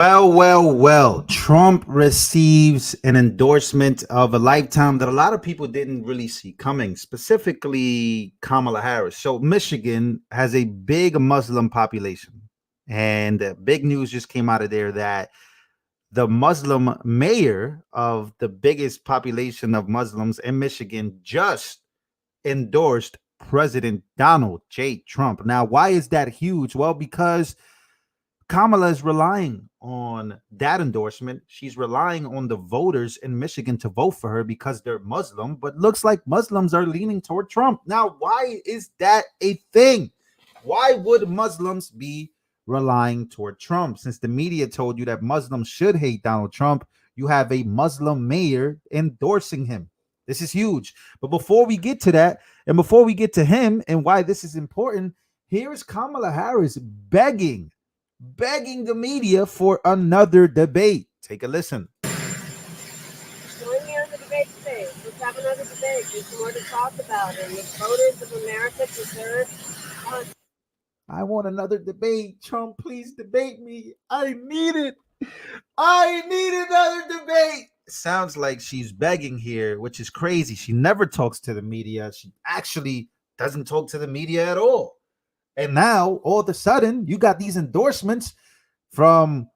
Well. Trump receives an endorsement of a lifetime that a lot of people didn't really see coming, specifically Kamala Harris. So, Michigan has a big Muslim population. And big news just came out of there that the Muslim mayor of the biggest population of Muslims in Michigan just endorsed President Donald J. Trump. Now, why is that huge? Well, because Kamala is relying on that endorsement. She's relying on the voters in Michigan to vote for her because they're Muslim, but looks like Muslims are leaning toward Trump. Now, why is that a thing? Why would Muslims be relying toward Trump? Since the media told you that Muslims should hate Donald Trump, you have a Muslim mayor endorsing him. This is huge. But before we get to that, and before we get to him and why this is important, here is Kamala Harris begging the media for another debate. Take a listen. Join me on the debate stage. Let's have another debate. There's more to talk about, and the voters of America deserve. I want another debate. Trump, please debate me. I need it. I need another debate. Sounds like she's begging here, which is crazy. She never talks to the media. She actually doesn't talk to the media at all. And now, all of a sudden, you got these endorsements from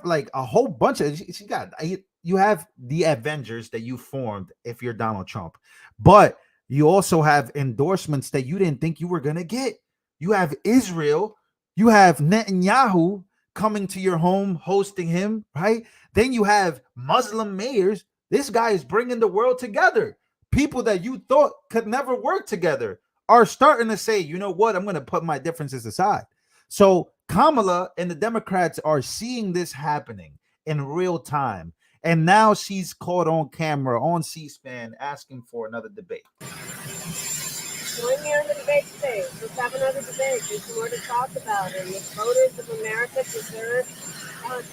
like a whole bunch of. She got you have the Avengers that you formed if you're Donald Trump, but you also have endorsements that you didn't think you were gonna get. You have Israel, you have Netanyahu coming to your home, hosting him, right? Then you have Muslim mayors. This guy is bringing the world together. People that you thought could never work together are starting to say, you know what, I'm going to put my differences aside. So Kamala and the Democrats are seeing this happening in real time. And now she's caught on camera on C-SPAN asking for another debate. Join me on the debate stage. Let's have another debate. There's more to talk about, and the voters of America deserve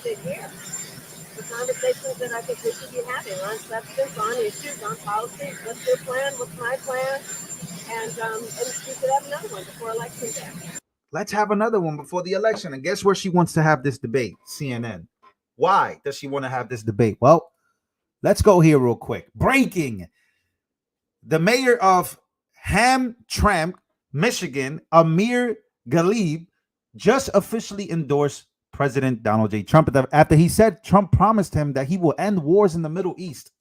to hear the conversations that I think we should be having on substance, on issues, on policy. What's your plan? What's my plan? And we could have another one before election day. Let's have another one before the election. And guess where she wants to have this debate? CNN. Why does she want to have this debate? Well, let's go here real quick. Breaking. The mayor of Hamtramck, Michigan, Amir Galib, just officially endorsed President Donald J. Trump after he said Trump promised him that he will end wars in the Middle East.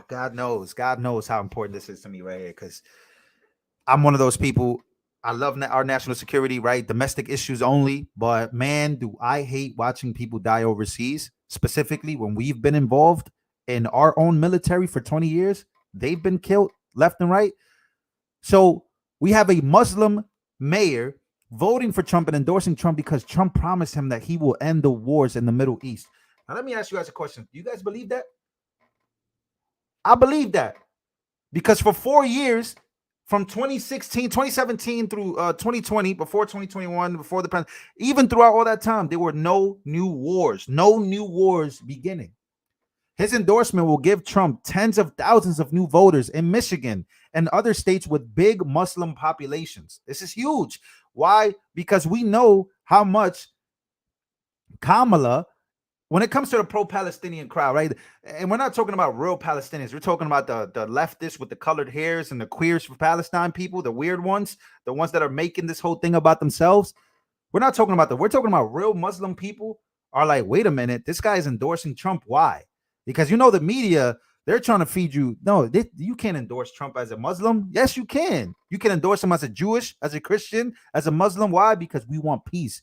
God knows how important this is to me right here, because I'm one of those people. I love our national security, right? Domestic issues only. But man, do I hate watching people die overseas, specifically when we've been involved in our own military for 20 years. They've been killed left and right. So we have a Muslim mayor voting for Trump and endorsing Trump because Trump promised him that he will end the wars in the Middle East. Now, let me ask you guys a question. Do you guys believe that? I believe that, because for 4 years, from 2017 through 2020, before 2021, before the pandemic, even throughout all that time, there were no new wars beginning. His endorsement will give Trump tens of thousands of new voters in Michigan and other states with big Muslim populations. This is huge. Why? Because we know how much Kamala, when it comes to the pro-Palestinian crowd, right? And we're not talking about real Palestinians. We're talking about the leftists with the colored hairs and the queers for Palestine people, the weird ones, the ones that are making this whole thing about themselves. We're not talking about that. We're talking about real Muslim people are like, wait a minute, this guy is endorsing Trump. Why? Because the media, they're trying to feed you. No, you can't endorse Trump as a Muslim. Yes, you can. You can endorse him as a Jewish, as a Christian, as a Muslim. Why? Because we want peace.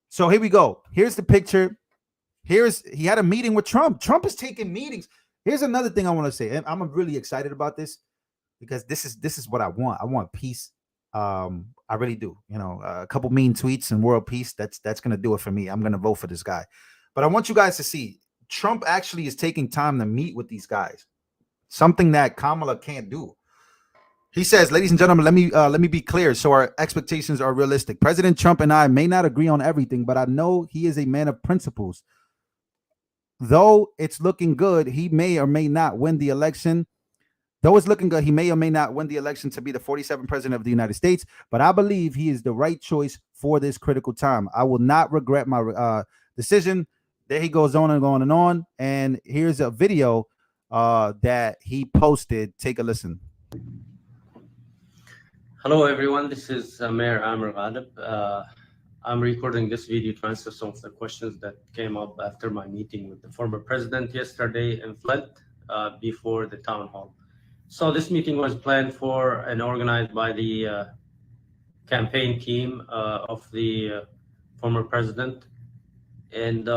So here we go. Here's the picture. He had a meeting with Trump. Trump is taking meetings. Here's another thing I want to say. And I'm really excited about this because this is what I want. I want peace. I really do. A couple mean tweets and world peace. That's going to do it for me. I'm going to vote for this guy. But I want you guys to see Trump actually is taking time to meet with these guys. Something that Kamala can't do. He says, ladies and gentlemen, let me be clear so our expectations are realistic. President Trump and I may not agree on everything, but I know he is a man of principles. Though it's looking good, he may or may not win the election. Though it's looking good, he may or may not win the election to be the 47th president of the United States, but I believe he is the right choice for this critical time. I will not regret my decision. There he goes on and on and on. And here's a video that he posted. Take a listen. Hello, everyone. This is Mayor Amr Ghalib. I'm recording this video to answer some of the questions that came up after my meeting with the former president yesterday in Flint before the town hall. So this meeting was planned for and organized by the campaign team of the former president. And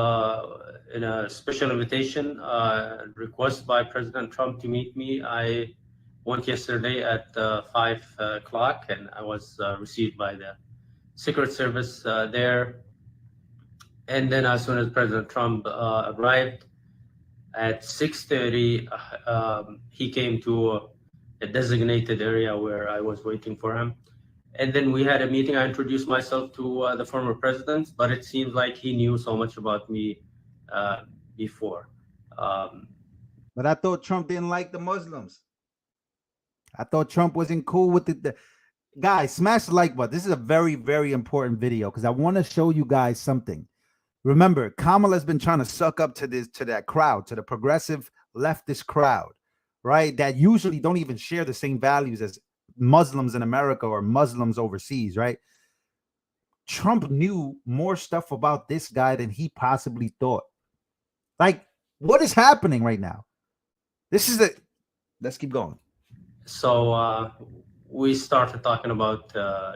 in a special invitation request by President Trump to meet me, I went yesterday at 5 o'clock, and I was received by the Secret Service there. And then as soon as President Trump arrived at 6:30, he came to a designated area where I was waiting for him. And then we had a meeting. I introduced myself to the former president, but it seems like he knew so much about me before. But I thought Trump didn't like the Muslims. I thought Trump wasn't cool with the guys. Smash the like button. This is a very, very important video because I want to show you guys something. Remember, Kamala's been trying to suck up to that crowd, to the progressive leftist crowd, right? That usually don't even share the same values as Muslims in America or Muslims overseas, right? Trump knew more stuff about this guy than he possibly thought. Like, what is happening right now? This is it. Let's keep going. So we started talking about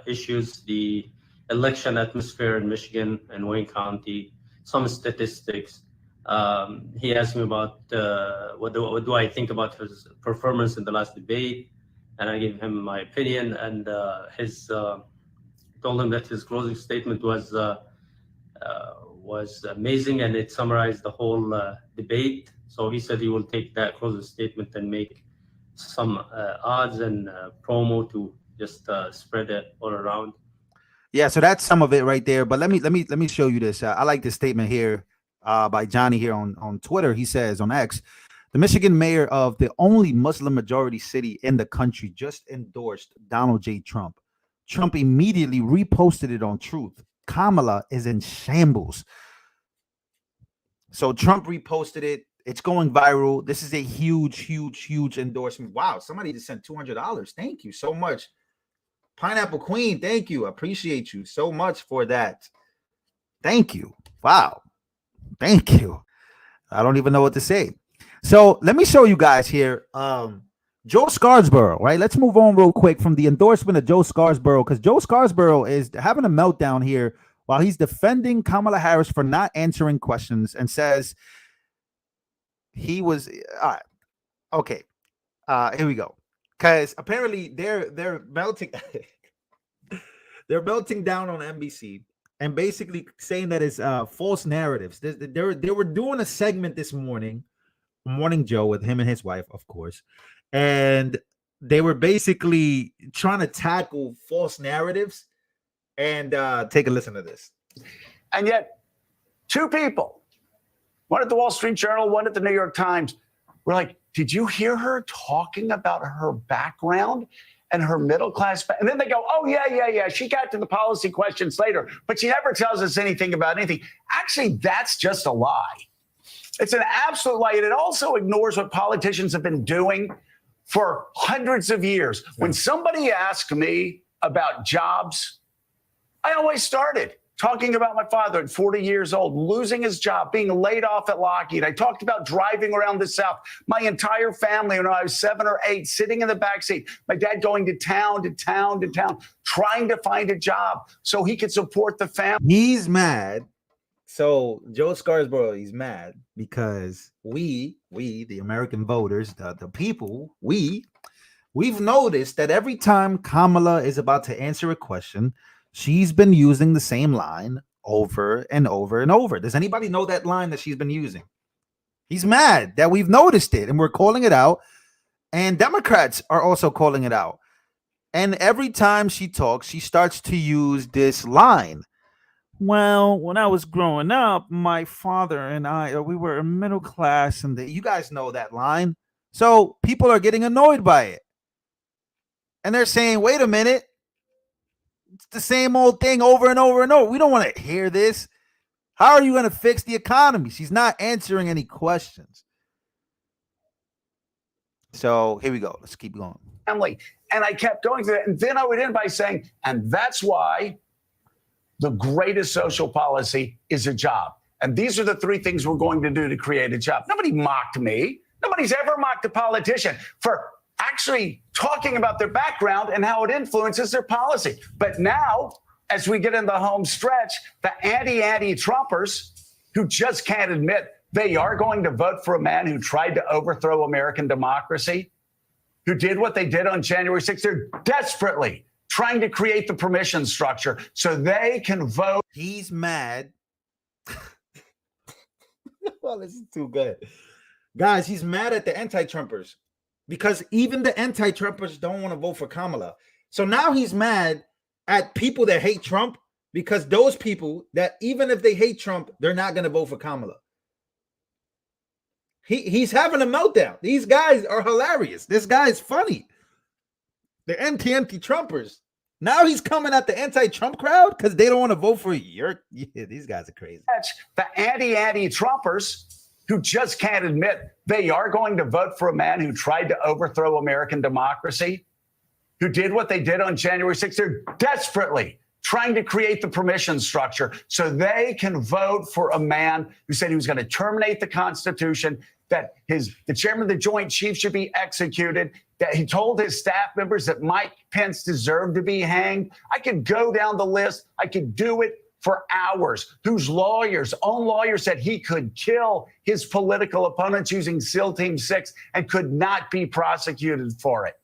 issues, the election atmosphere in Michigan and Wayne County, some statistics. He asked me about what do I think about his performance in the last debate, and I gave him my opinion. And told him that his closing statement was amazing, and it summarized the whole debate. So he said he will take that closing statement and make some odds and promo to just spread it all around. Yeah, so that's some of it right there. But let me show you this. I like this statement here by Johnny here on Twitter. He says on X, the Michigan mayor of the only Muslim majority city in the country just endorsed Donald J. Trump. Trump immediately reposted it on Truth. Kamala is in shambles. So Trump reposted it. It's going viral. This is a huge, huge, huge endorsement. Wow, somebody just sent $200. Thank you so much. Pineapple Queen, thank you. Appreciate you so much for that. Thank you. Wow. Thank you. I don't even know what to say. So let me show you guys here. Joe Scarborough, right? Let's move on real quick from the endorsement of Joe Scarborough, because Joe Scarborough is having a meltdown here while he's defending Kamala Harris for not answering questions and says he was okay. Here we go. Because apparently they're melting they're melting down on NBC and basically saying that it's false narratives. They were doing a segment this morning, Morning Joe, with him and his wife, of course, and they were basically trying to tackle false narratives. And take a listen to this. And yet, two people, one at the Wall Street Journal, one at the New York Times, were like, did you hear her talking about her background and her middle class? And then they go, oh, yeah. She got to the policy questions later, but she never tells us anything about anything. Actually, that's just a lie. It's an absolute lie. And it also ignores what politicians have been doing for hundreds of years. When somebody asked me about jobs, I always started talking about my father at 40 years old, losing his job, being laid off at Lockheed. I talked about driving around the South, my entire family when I was 7 or 8, sitting in the backseat, my dad going to town, trying to find a job so he could support the family. He's mad. So Joe Scarborough, he's mad because we, the American voters, the people, we've noticed that every time Kamala is about to answer a question, she's been using the same line over and over and over. Does anybody know that line that she's been using? He's mad that we've noticed it and we're calling it out. And Democrats are also calling it out. And every time she talks, she starts to use this line. Well, when I was growing up, my father and I, we were middle class. And you guys know that line. So people are getting annoyed by it. And they're saying, wait a minute, it's the same old thing over and over and over. We don't want to hear this. How are you going to fix the economy? She's not answering any questions. So here we go. Let's keep going. Family. And I kept going through it. And then I would end by saying, and that's why the greatest social policy is a job. And these are the three things we're going to do to create a job. Nobody mocked me. Nobody's ever mocked a politician for actually talking about their background and how it influences their policy. But now, as we get in the home stretch, the anti-Trumpers who just can't admit they are going to vote for a man who tried to overthrow American democracy, who did what they did on January 6th. They're desperately trying to create the permission structure so they can vote. He's mad. Well, this is too good. Guys, he's mad at the anti-Trumpers because even the anti-Trumpers don't want to vote for Kamala. So now he's mad at people that hate Trump because those people that even if they hate Trump, they're not going to vote for Kamala. He's having a meltdown. These guys are hilarious. This guy is funny. The anti-Trumpers. Now he's coming at the anti-Trump crowd because they don't want to vote for you. Yeah, these guys are crazy. The anti-Trumpers who just can't admit they are going to vote for a man who tried to overthrow American democracy, who did what they did on January 6th. They're desperately trying to create the permission structure so they can vote for a man who said he was going to terminate the Constitution, that the chairman of the Joint Chiefs should be executed, that he told his staff members that Mike Pence deserved to be hanged. I could go down the list. I could do it for hours. Whose own lawyer said he could kill his political opponents using SEAL Team 6 and could not be prosecuted for it.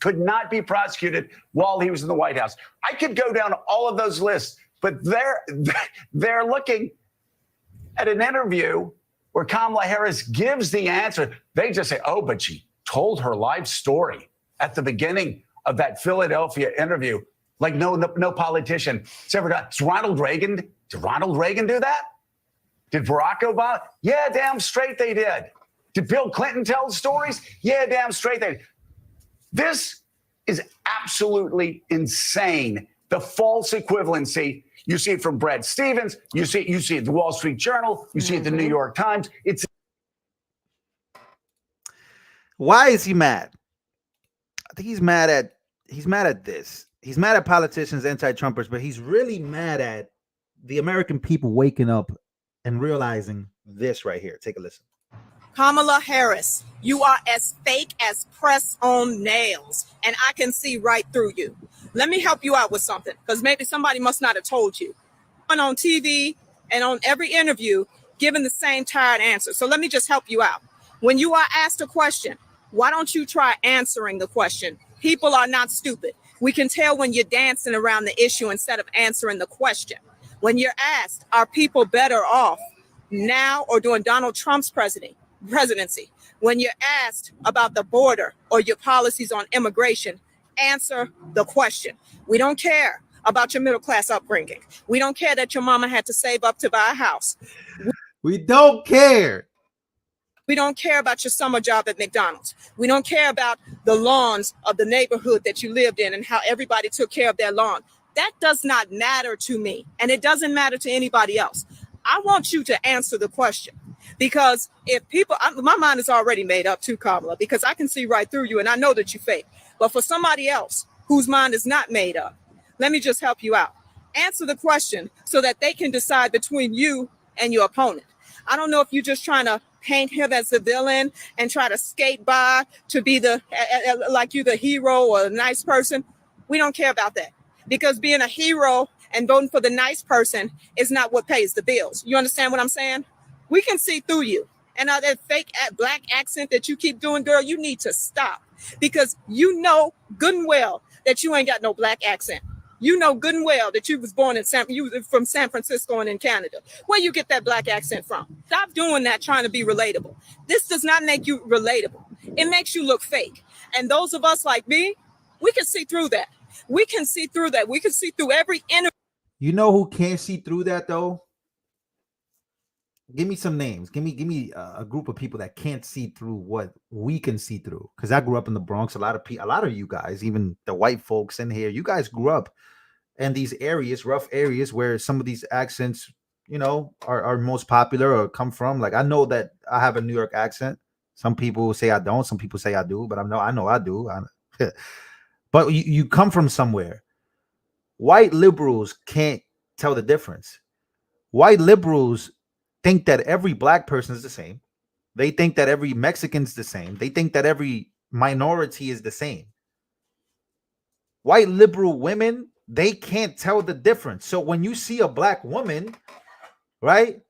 Could not be prosecuted while he was in the White House. I could go down all of those lists, but they're looking at an interview where Kamala Harris gives the answer. They just say, oh, but she told her life story at the beginning of that Philadelphia interview like no politician has ever done. Did Ronald Reagan do that? Did Barack Obama? Yeah, damn straight they did. Did Bill Clinton tell stories? Yeah, damn straight they did. This is absolutely insane. The false equivalency. You see it from Brad Stevens. You see it at the Wall Street Journal. You see it at the New York Times. Why is he mad? I think he's mad at this. He's mad at politicians, anti-Trumpers, but he's really mad at the American people waking up and realizing this right here. Take a listen. Kamala Harris, you are as fake as press-on nails, and I can see right through you. Let me help you out with something, because maybe somebody must not have told you. On TV and on every interview, giving the same tired answer. So let me just help you out. When you are asked a question, why don't you try answering the question? People are not stupid. We can tell when you're dancing around the issue instead of answering the question. When you're asked, are people better off now or during Donald Trump's presidency? When you're asked about the border or your policies on immigration, answer the question. We don't care about your middle class upbringing. We don't care that your mama had to save up to buy a house. We don't care. We don't care about your summer job at McDonald's. We don't care about the lawns of the neighborhood that you lived in and how everybody took care of their lawn. That does not matter to me, and it doesn't matter to anybody else. I want you to answer the question, because if people, my mind is already made up too, Kamala, because I can see right through you and I know that you fake. But for somebody else whose mind is not made up, let me just help you out. Answer the question so that they can decide between you and your opponent. I don't know if you're just trying to paint him as the villain and try to skate by to be like you the hero or a nice person. We don't care about that, because being a hero and voting for the nice person is not what pays the bills. You understand what I'm saying? We can see through you. And that fake black accent that you keep doing, girl, you need to stop, because you know good and well that you ain't got no black accent. You know good and well that you was born in from San Francisco and in Canada. Where you get that black accent from? Stop doing that, trying to be relatable. This does not make you relatable. It makes you look fake. And those of us like me, we can see through that. We can see through that. We can see through every interview. You know who can't see through that though? Give me some names. Give me a group of people that can't see through what we can see through. Because I grew up in the Bronx. A lot of you guys, even the white folks in here, you guys grew up in these areas, rough areas, where some of these accents, you know, are most popular or come from. Like, I know that I have a New York accent. Some people say I don't. Some people say I do. But I know I do. But you come from somewhere. White liberals can't tell the difference. White liberals think that every black person is the same. They think that every Mexican's the same. They think that every minority is the same. White liberal women, they can't tell the difference. So when you see a black woman, right?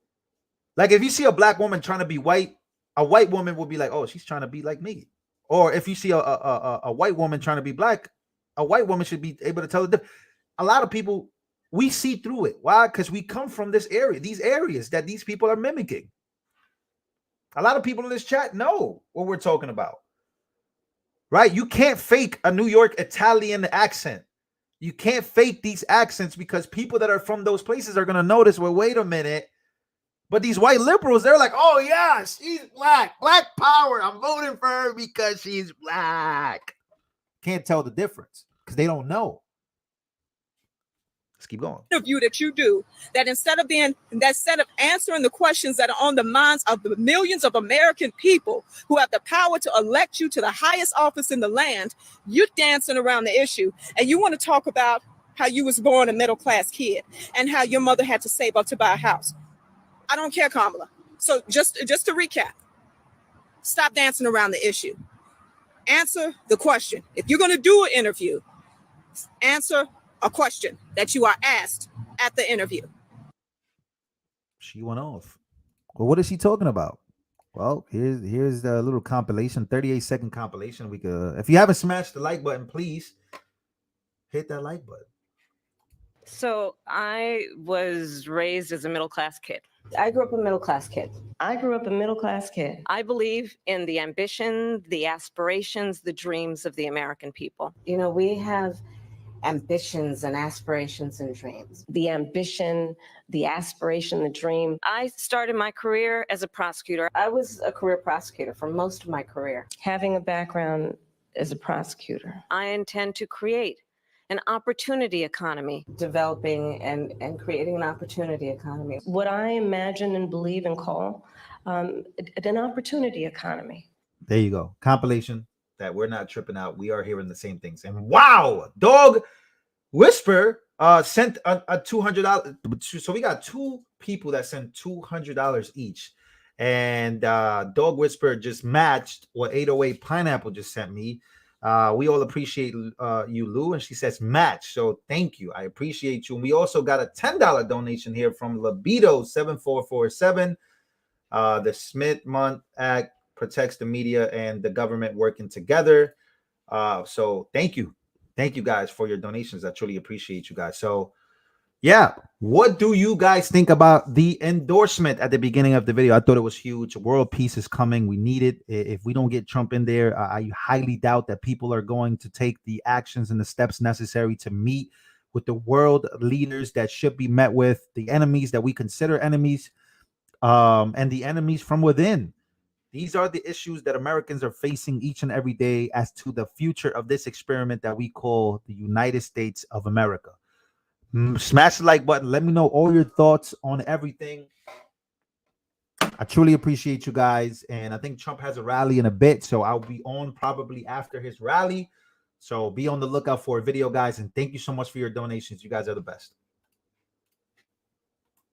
Like if you see a black woman trying to be white, a white woman will be like, oh, she's trying to be like me. Or if you see a white woman trying to be black, a white woman should be able to tell the difference. A lot of people, we see through it. Why? Because we come from this area, these areas that these people are mimicking. A lot of people in this chat know what we're talking about. Right? You can't fake a New York Italian accent. You can't fake these accents because people that are from those places are going to notice, well, wait a minute. But these white liberals, they're like, oh, yeah, she's black. Black power. I'm voting for her because she's black. Can't tell the difference because they don't know. Let's keep going. Interview that you do, that instead of answering the questions that are on the minds of the millions of American people who have the power to elect you to the highest office in the land, you're dancing around the issue. And you want to talk about how you was born a middle-class kid and how your mother had to save up to buy a house. I don't care, Kamala. So just to recap, stop dancing around the issue. Answer the question. If you're going to do an interview, answer a question that you are asked at the interview. She went off. Well, what is she talking about? Well, here's the little compilation, 38-second compilation. We could, if you haven't smashed the like button, please hit that like button. So I was raised as a middle-class kid. I grew up a middle-class kid. I grew up a middle-class kid. I believe in the ambition, the aspirations, the dreams of the American people. You know, we have ambitions and aspirations and dreams. The ambition, the aspiration, the dream. I started my career as a prosecutor. I was a career prosecutor for most of my career. Having a background as a prosecutor, I intend to create an opportunity economy. Developing and creating an opportunity economy. What I imagine and believe and call an opportunity economy. There you go. Compilation that we're not tripping out. We are hearing the same things. And wow, Dog Whisper sent a $200. So we got two people that sent $200 each. And Dog Whisper just matched what 808 Pineapple just sent me. We all appreciate you, Lou. And she says match. So thank you. I appreciate you. And we also got a $10 donation here from Libido 7447. The Smith-Mundt Act protects the media and the government working together. So thank you. Thank you guys for your donations. I truly appreciate you guys. So yeah, what do you guys think about the endorsement at the beginning of the video? I thought it was huge. World peace is coming. We need it. If we don't get Trump in there, I highly doubt that people are going to take the actions and the steps necessary to meet with the world leaders that should be met with, the enemies that we consider enemies, and the enemies from within. These are the issues that Americans are facing each and every day as to the future of this experiment that we call the United States of America. Smash the like button. Let me know all your thoughts on everything. I truly appreciate you guys. And I think Trump has a rally in a bit, so I'll be on probably after his rally. So be on the lookout for a video, guys. And thank you so much for your donations. You guys are the best.